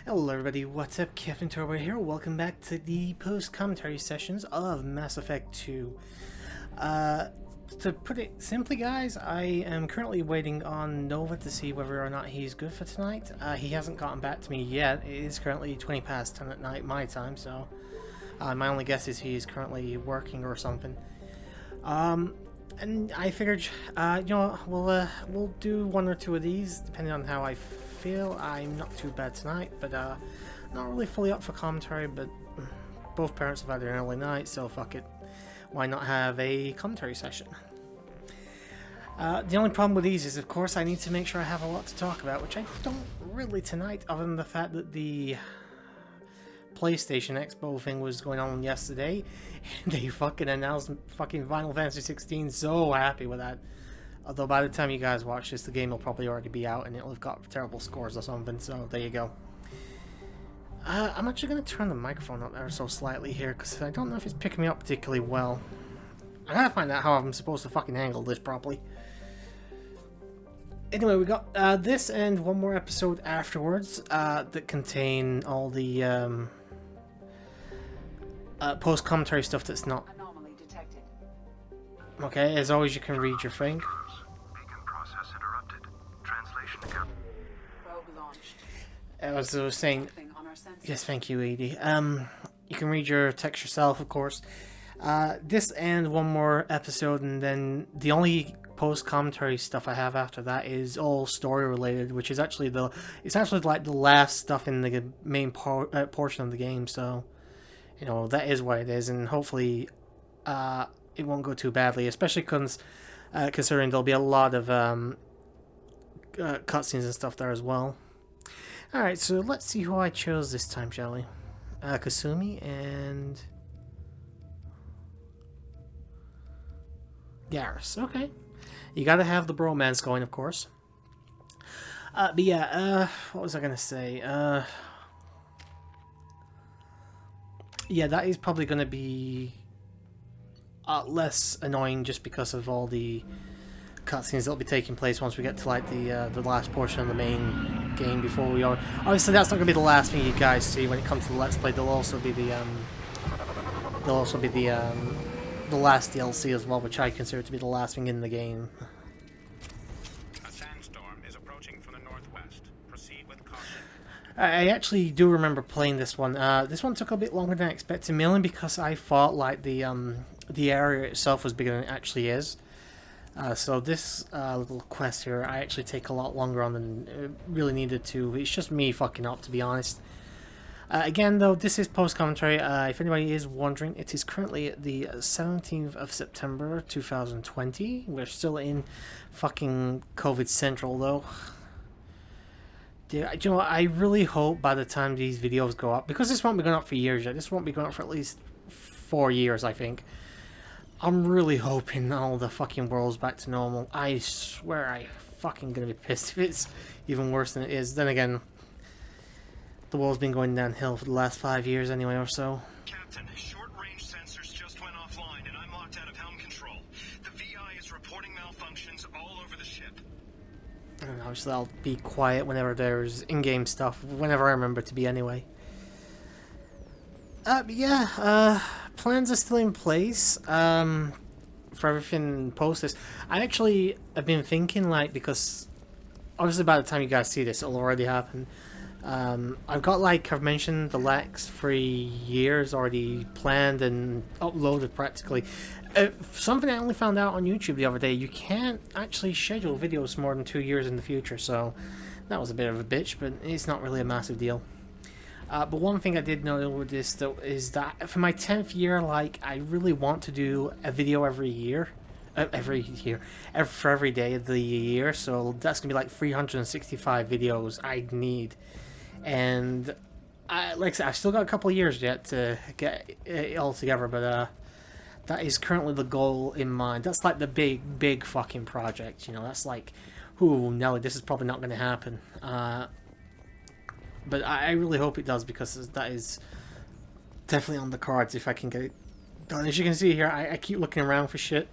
Hello everybody, what's up? CaptainTurbo here. Welcome back to the post-commentary sessions of Mass Effect 2. To put it simply, guys, I am currently waiting on Nova to see whether or not he's good for tonight. He hasn't gotten back to me yet. It is currently 20 past 10 at night my time, so my only guess is he's currently working or something. And I figured, you know, we'll do one or two of these depending on how I feel. I'm not too bad tonight, but not really fully up for commentary. But both parents have had an early night, so fuck it. Why not have a commentary session? The only problem with these is, of course, I need to make sure I have a lot to talk about, which I don't really tonight, other than the fact that the PlayStation Expo thing was going on yesterday. They fucking announced fucking Final Fantasy 16. So happy with that. Although by the time you guys watch this, the game will probably already be out and it'll have got terrible scores or something. So there you go. I'm actually going to turn the microphone up ever so slightly here because I don't know if it's picking me up particularly well. I gotta find out how I'm supposed to fucking handle this properly. Anyway, we got this and one more episode afterwards that contain all the post-commentary stuff that's not... Anomaly detected. Okay, as always you can read your thing. Beacon process interrupted. Translation account. Probe launched. As I was saying... On our sensors. Yes, thank you, Edie. You can read your text yourself, of course. This and one more episode, and then the only post-commentary stuff I have after that is all story-related, which is actually it's actually like the last stuff in the main portion of the game, so... You know, that is what it is, and hopefully it won't go too badly, especially considering there'll be a lot of cutscenes and stuff there as well. Alright, so let's see who I chose this time, shall we? Kasumi and... Garrus, okay. You gotta have the bromance going, of course. But yeah, what was I gonna say? Yeah, that is probably going to be less annoying just because of all the cutscenes that'll be taking place once we get to like the last portion of the main game before we are. Obviously, that's not going to be the last thing you guys see when it comes to the Let's Play. There'll also be the last DLC as well, which I consider to be the last thing in the game. A sandstorm is approaching from the northwest. Proceed with caution. I actually do remember playing this one. This one took a bit longer than I expected, mainly because I thought like the area itself was bigger than it actually is. So this little quest here, I actually take a lot longer on than it really needed to. It's just me fucking up, to be honest. Again, though, this is post-commentary. If anybody is wondering, it is currently the 17th of September 2020. We're still in fucking COVID Central, though. Yeah, you know what, I really hope by the time these videos go up, because this won't be going up for years yet, this won't be going up for at least 4 years, I think. I'm really hoping all the fucking world's back to normal. I swear I fucking gonna be pissed if it's even worse than it is. Then again, the world's been going downhill for the last 5 years anyway or so. Captain, short-range sensors just went offline and I'm locked out of helm control. The VI is reporting malfunctions all over the ship. And obviously I'll be quiet whenever there's in-game stuff, whenever I remember to be anyway. But yeah, plans are still in place for everything post this. I actually have been thinking, like, because obviously by the time you guys see this it'll already happen. I've got, like I've mentioned, the last 3 years already planned and uploaded practically. Something I only found out on YouTube the other day, you can't actually schedule videos more than 2 years in the future, so that was a bit of a bitch, but it's not really a massive deal. But one thing I did know with this, though, is that for my 10th year, like, I really want to do a video every year. For every day of the year, so that's going to be like 365 videos I'd need. And, like I said, I've still got a couple of years yet to get it all together, but, that is currently the goal in mind. That's like the big fucking project, you know. That's like, ooh, Nelly, this is probably not going to happen. But I really hope it does, because that is definitely on the cards if I can get it done. As you can see here, I keep looking around for shit.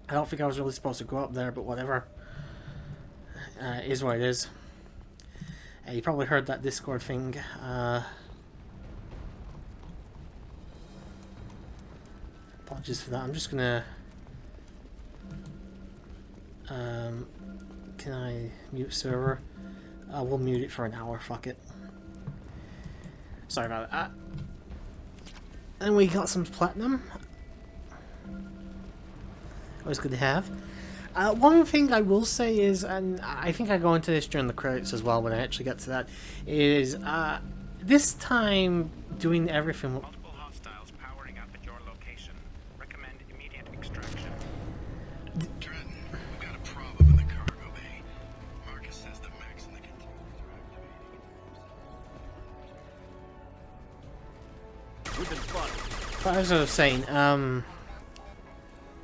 I don't think I was really supposed to go up there, but whatever. It is what it is. You probably heard that Discord thing. Apologies for that. I'm just gonna... can I mute server? We'll mute it for an hour, fuck it. Sorry about that. And we got some platinum. Always good to have. One thing I will say is, and I think I go into this during the credits as well when I actually get to that, is this time doing everything... Multiple hostiles powering up at your location. Recommend immediate extraction. Trenton, we've got a problem in the cargo bay. Marcus says the Max and the containers are activating. We've been spotted. But as I was saying,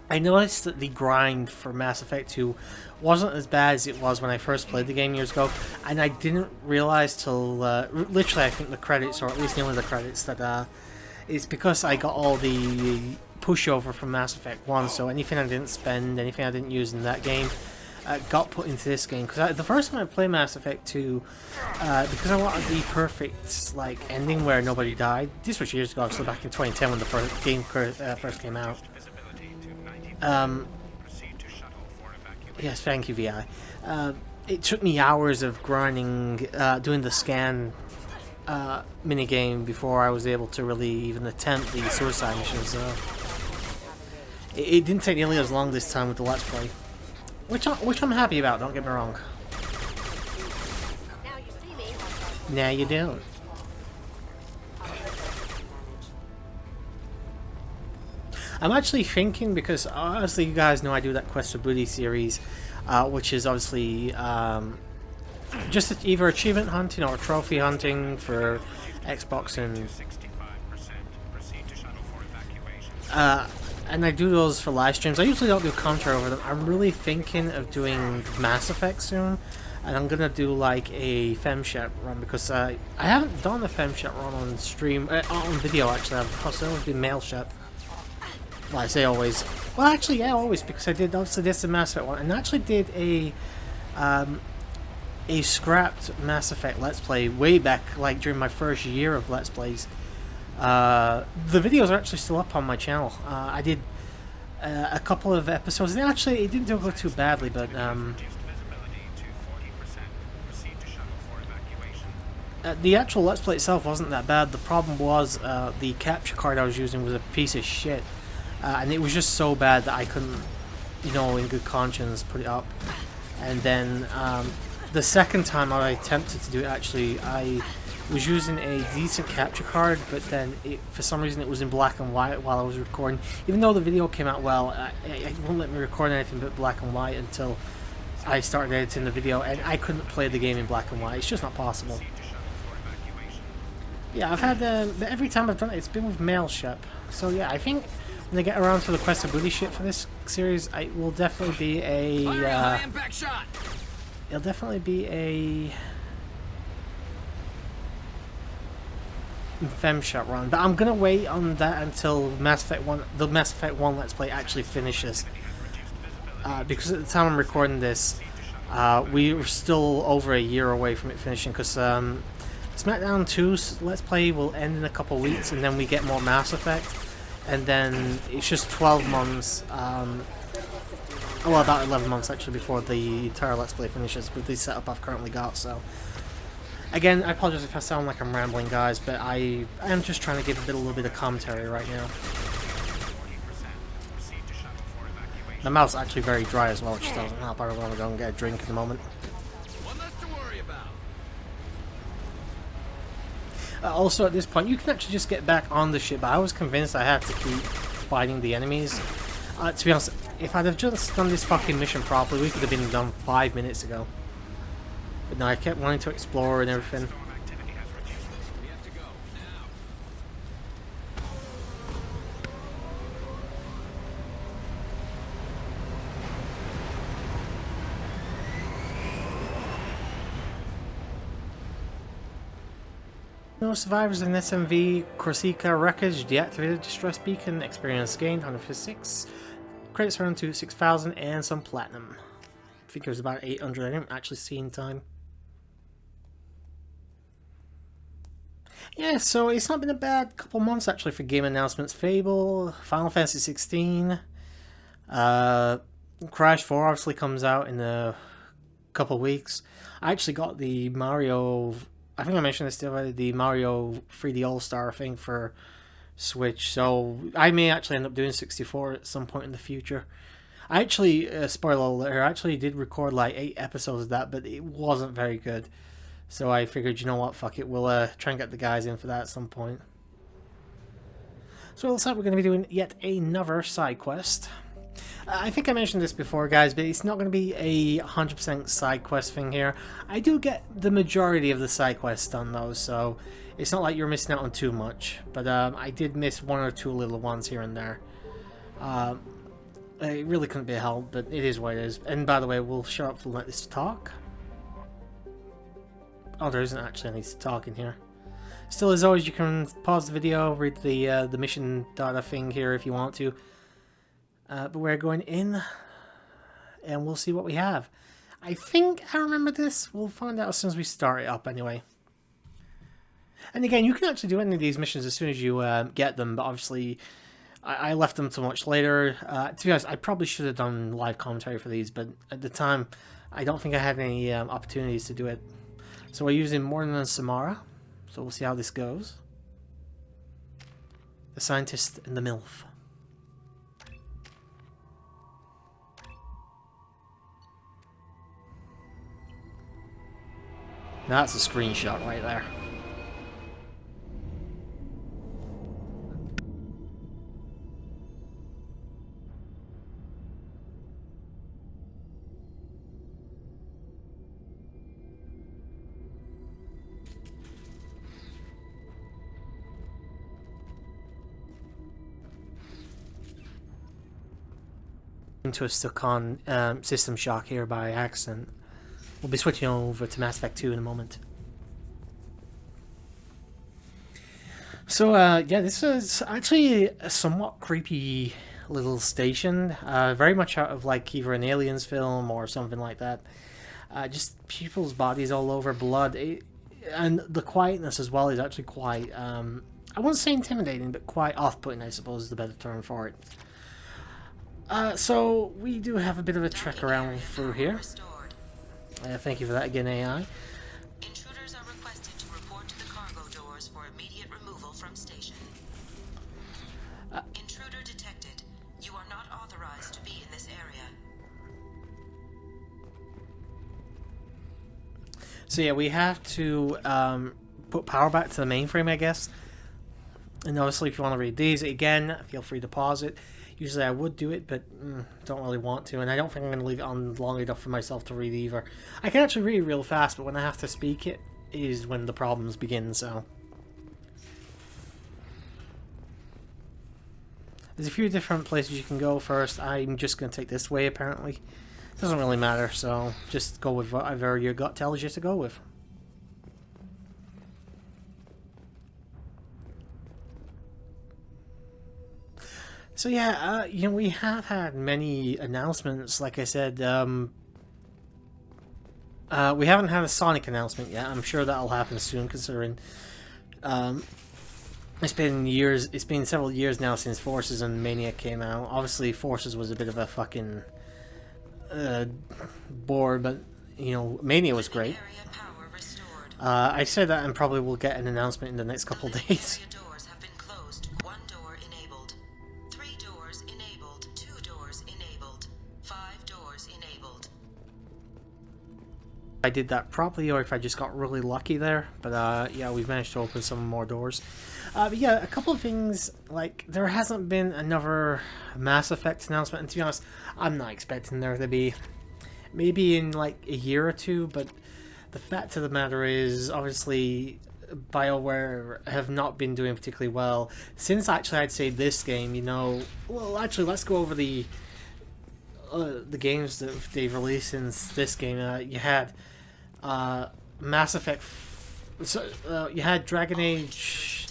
I noticed that the grind for Mass Effect 2 wasn't as bad as it was when I first played the game years ago, and I didn't realize till literally I think the credits, or at least nearly the credits, that it's because I got all the pushover from Mass Effect 1, so anything I didn't spend, anything I didn't use in that game, got put into this game. Because the first time I played Mass Effect 2, because I wanted the perfect like ending where nobody died. This was years ago, actually back in 2010 when the first game first came out. Yes, thank you, VI. It took me hours of grinding, doing the scan minigame before I was able to really even attempt the suicide missions. It didn't take nearly as long this time with the Let's Play, which I'm happy about. Don't get me wrong. Now you see me. Now you don't. I'm actually thinking, because obviously you guys know I do that Quest for Booty series, which is obviously just either achievement hunting or trophy hunting for Xbox and I do those for live streams. I usually don't do commentary over them. I'm really thinking of doing Mass Effect soon, and I'm gonna do like a FemShep run, because I haven't done a FemShep run on stream, on video actually. I've always been male shep. Well, I say always. Well, actually, yeah, always, because I did obviously this and Mass Effect 1, and I actually did a scrapped Mass Effect Let's Play way back, like during my first year of Let's Plays. The videos are actually still up on my channel. I did a couple of episodes, and actually it didn't go too badly, but the actual Let's Play itself wasn't that bad. The problem was the capture card I was using was a piece of shit. And it was just so bad that I couldn't, you know, in good conscience put it up. And then the second time I attempted to do it, actually, I was using a decent capture card, but then for some reason it was in black and white while I was recording. Even though the video came out well, it wouldn't let me record anything but black and white until I started editing the video, and I couldn't play the game in black and white. It's just not possible. Yeah, I've had every time I've done it, it's been with male shep. So yeah, I think when they get around to the Quest of Booty shit for this series, it will definitely be a it'll definitely be a FemShot run. But I'm gonna wait on that until the Mass Effect 1 Let's Play actually finishes. Because at the time I'm recording this, we were still over a year away from it finishing, because SmackDown 2's Let's Play will end in a couple weeks, and then we get more Mass Effect, and then it's just 12 months, well, about 11 months actually, before the entire Let's Play finishes with the setup I've currently got. So again, I apologize if I sound like I'm rambling, guys, but I am just trying to give a little bit of commentary right now. The mouth's actually very dry as well, which doesn't help. I really want to go and get a drink in a moment. One less to worry about. Also, at this point, you can actually just get back on the ship, but I was convinced I had to keep fighting the enemies. To be honest, if I'd have just done this fucking mission properly, we could have been done 5 minutes ago. But no, I kept wanting to explore and everything. We have to go now. No survivors in SMV Corsica wreckage, deactivated distress beacon, experience gained 156, credits earned to 6,000, and some platinum. I think it was about 800. I didn't actually see in time. Yeah, so it's not been a bad couple months actually for game announcements. Fable, Final Fantasy 16, Crash 4 obviously comes out in a couple weeks. I actually got the Mario. I think I mentioned this already. The Mario 3D All Star thing for Switch. So I may actually end up doing 64 at some point in the future. I actually, spoiler alert, I actually did record like 8 episodes of that, but it wasn't very good. So I figured, you know what, fuck it, we'll try and get the guys in for that at some point. So it looks like we're going to be doing yet another side quest. I think I mentioned this before, guys, but it's not going to be a 100% side quest thing here. I do get the majority of the side quests done, though, so it's not like you're missing out on too much. But I did miss 1 or 2 little ones here and there. It really couldn't be helped, but it is what it is. And by the way, we'll shut up and let this talk. Oh, there isn't actually any talk in here. Still, as always, you can pause the video, read the mission data thing here if you want to. But we're going in, and we'll see what we have. I think I remember this. We'll find out as soon as we start it up anyway. And again, you can actually do any of these missions as soon as you get them, but obviously I left them till much later. To be honest, I probably should have done live commentary for these, but at the time, I don't think I had any opportunities to do it. So we're using Morton and Samara, so we'll see how this goes. The scientist and the MILF. Now that's a screenshot right there. Into a stuck on System Shock here by accident. We'll be switching over to Mass Effect 2 in a moment. So, yeah, this is actually a somewhat creepy little station. Very much out of, like, either an Aliens film or something like that. Just people's bodies all over, blood. And the quietness as well is actually quite, I wouldn't say intimidating, but quite off-putting, I suppose is the better term for it. So, we do have a bit of a trek around through here. Thank you for that again, AI. Intruders are requested to report to the cargo doors for immediate removal from station. Intruder detected. You are not authorized to be in this area. So yeah, we have to put power back to the mainframe, I guess. And obviously, if you want to read these again, feel free to pause it. Usually I would do it, but don't really want to, and I don't think I'm going to leave it on long enough for myself to read either. I can actually read real fast, but when I have to speak it is when the problems begin, so. There's a few different places you can go first. I'm just going to take this way, apparently. It doesn't really matter, so just go with whatever your gut tells you to go with. So yeah, you know, we have had many announcements. Like I said, we haven't had a Sonic announcement yet. I'm sure that'll happen soon, considering it's been years. It's been several years now since Forces and Mania came out. Obviously, Forces was a bit of a fucking bore, but you know, Mania was great. I say that, and probably will get an announcement in the next couple of days. I did that properly, or if I just got really lucky there, but yeah, we've managed to open some more doors. But yeah, a couple of things, like, there hasn't been another Mass Effect announcement, and to be honest, I'm not expecting there to be. Maybe in, like, a year or two, but the fact of the matter is, obviously, BioWare have not been doing particularly well. Since, actually, I'd say this game, you know, well, actually, let's go over the games that they've released since this game. You had Mass Effect. You had Dragon Age.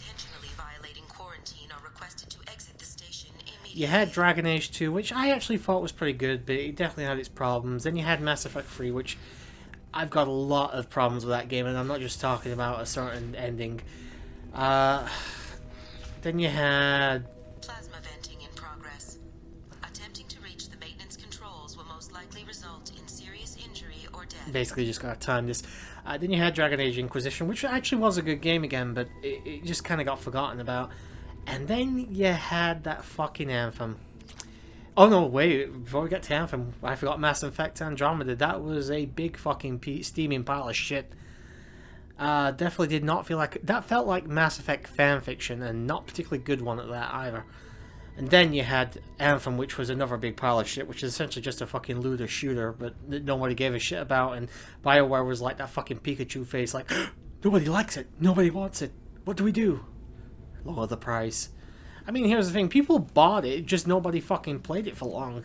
You had Dragon Age 2, which I actually thought was pretty good, but it definitely had its problems. Then you had Mass Effect 3, which I've got a lot of problems with that game, and I'm not just talking about a certain ending. Then you had... Plasma venting in progress. Attempting to reach the maintenance controls will most likely result in serious injury or death. Basically just gotta time this. Then you had Dragon Age Inquisition, which actually was a good game again, but it just kind of got forgotten about. And then you had that fucking Anthem. Oh no, wait, before we get to Anthem, I forgot Mass Effect Andromeda. That was a big fucking steaming pile of shit. Definitely did not feel like... That felt like Mass Effect fanfiction, and not particularly good one at that either. And then you had Anthem, which was another big pile of shit, which is essentially just a fucking looter shooter, but nobody gave a shit about, and BioWare was like that fucking Pikachu face, like, nobody likes it, nobody wants it, what do we do? Lower the price. I mean, here's the thing, people bought it, just nobody fucking played it for long.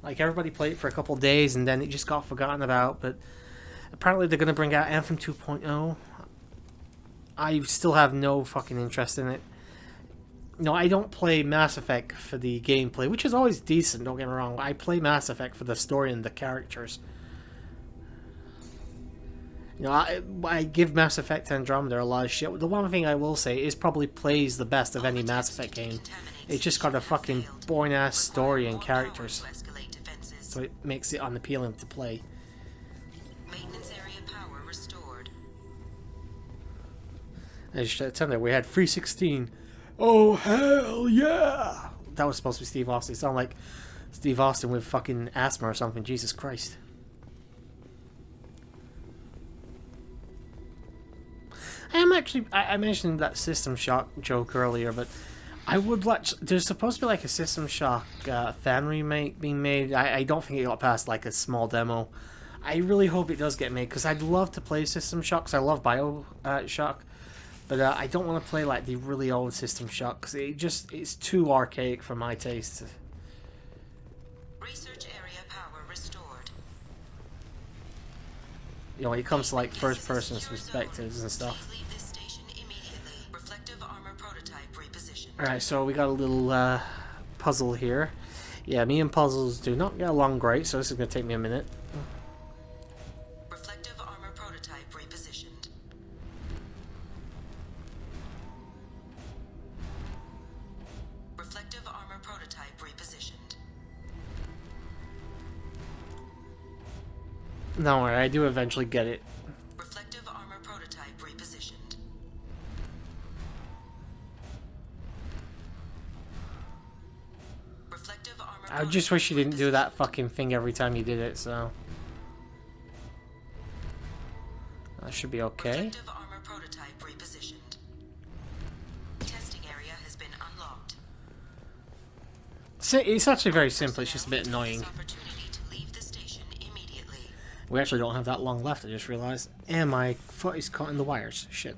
Like, everybody played it for a couple days, and then it just got forgotten about, but apparently they're gonna bring out Anthem 2.0. I still have no fucking interest in it. No, I don't play Mass Effect for the gameplay, which is always decent, don't get me wrong. I play Mass Effect for the story and the characters. You know, I give Mass Effect Andromeda a lot of shit. The one thing I will say is probably plays the best of any Mass Effect game. It's just got a fucking boring-ass story and characters. So it makes it unappealing to play. Maintenance area power restored. I just tell you, we had 316. Oh, hell yeah! That was supposed to be Steve Austin. It sounded like Steve Austin with fucking asthma or something. Jesus Christ. I am actually... I mentioned that System Shock joke earlier, but I would like... There's supposed to be like a System Shock fan remake being made. I don't think it got past like a small demo. I really hope it does get made, because I'd love to play System Shock, because I love BioShock. But I don't want to play like the really old System Shock, because it's too archaic for my taste. Research area power restored. You know, when it comes to like first-person perspectives and stuff. Please leave this station immediately. Reflective armor prototype repositioned. Alright, so we got a little puzzle here. Yeah, me and puzzles do not get along great, so this is going to take me a minute. Reflective armor prototype repositioned. Reflective armor prototype repositioned. Don't worry, I do eventually get it. Reflective armor prototype repositioned. Reflective armor I just wish you didn't do that fucking thing every time you did it, so... That should be okay. Reflective armor prototype repositioned. Testing area has been unlocked. It's actually very simple, it's just a bit annoying. Opportunity to leave the station immediately. We actually don't have that long left, I just realized. And my foot is caught in the wires. Shit.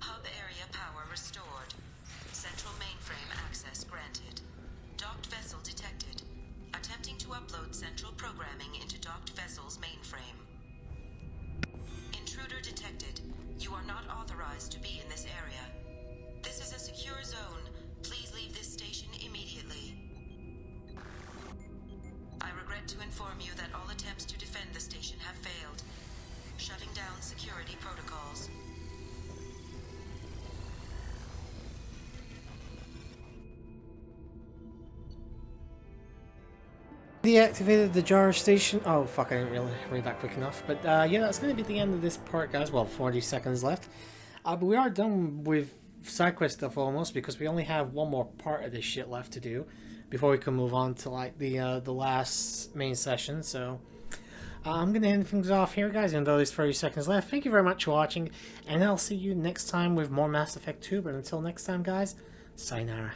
Hub area power restored. Central mainframe access granted. Docked vessel detected. Attempting to upload central programming into docked vessel's mainframe. Intruder detected. You are not authorized to be in this area. This is a secure zone. Please leave this station immediately. I regret to inform you that all attempts to defend the station have failed. Shutting down security protocols. Deactivated the jar station. Oh fuck, I didn't really read that quick enough. But yeah, that's going to be the end of this part, guys. Well, 40 seconds left. But we are done with side quest stuff almost, because we only have one more part of this shit left to do before we can move on to like the last main session. So I'm going to end things off here, guys, even though there's 30 seconds left. Thank you very much for watching, and I'll see you next time with more Mass Effect 2. But until next time, guys, sayonara.